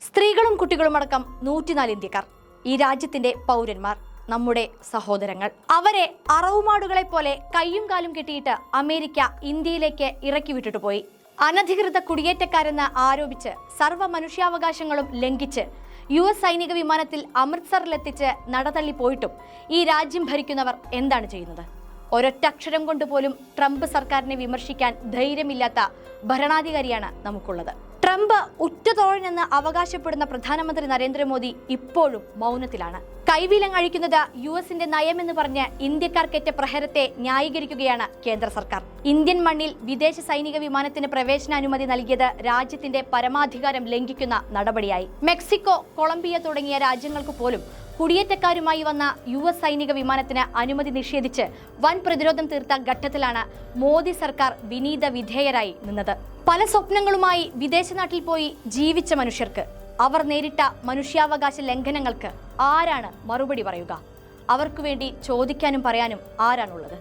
സ്ത്രീകളും കുട്ടികളുമടക്കം 104 ഇന്ത്യക്കാർ ഈ രാജ്യത്തിന്റെ പൗരന്മാർ, നമ്മുടെ സഹോദരങ്ങൾ. അവരെ അറവുമാടുകളെ പോലെ കയ്യും കാലും കെട്ടിയിട്ട് അമേരിക്ക ഇന്ത്യയിലേക്ക് ഇറക്കി വിട്ടിട്ട് പോയി. അനധികൃത കുടിയേറ്റക്കാരെന്ന് ആരോപിച്ച് സർവ്വ മനുഷ്യാവകാശങ്ങളും ലംഘിച്ച് US സൈനിക വിമാനത്തിൽ അമൃത്സറിലെത്തിച്ച് നടതള്ളി പോയിട്ടും ഈ രാജ്യം ഭരിക്കുന്നവർ എന്താണ് ചെയ്യുന്നത്? ഒരൊറ്റ അക്ഷരം കൊണ്ട് പോലും ട്രംപ് സർക്കാരിനെ വിമർശിക്കാൻ ധൈര്യമില്ലാത്ത ഭരണാധികാരിയാണ് നമുക്കുള്ളത്. ട്രംപ് ഉറ്റതോഴനെന്ന് അവകാശപ്പെടുന്ന പ്രധാനമന്ത്രി നരേന്ദ്രമോദി ഇപ്പോഴും മൗനത്തിലാണ്. കൈവിലങ്ങഴിക്കുന്നത് US-ന്റെ നയമെന്ന് പറഞ്ഞ് ഇന്ത്യക്കാർക്കേറ്റ പ്രഹരത്തെ ന്യായീകരിക്കുകയാണ് കേന്ദ്ര സർക്കാർ. ഇന്ത്യൻ മണ്ണിൽ വിദേശ സൈനിക വിമാനത്തിന് പ്രവേശനാനുമതി നൽകിയത് രാജ്യത്തിന്റെ പരമാധികാരം ലംഘിക്കുന്ന നടപടിയായി. മെക്സിക്കോ, കൊളംബിയ തുടങ്ങിയ രാജ്യങ്ങൾക്ക് പോലും കുടിയേറ്റക്കാരുമായി വന്ന US സൈനിക വിമാനത്തിന് അനുമതി നിഷേധിച്ച് വൻ പ്രതിരോധം തീർത്ത ഘട്ടത്തിലാണ് മോദി സർക്കാർ വിനീത വിധേയരായി നിന്നത്. പല സ്വപ്നങ്ങളുമായി വിദേശ നാട്ടിൽ പോയി ജീവിച്ച മനുഷ്യർക്ക് അവർ നേരിട്ട മനുഷ്യാവകാശ ലംഘനങ്ങൾക്ക് ആരാണ് മറുപടി പറയുക? അവർക്കു വേണ്ടി ചോദിക്കാനും പറയാനും ആരാണുള്ളത്?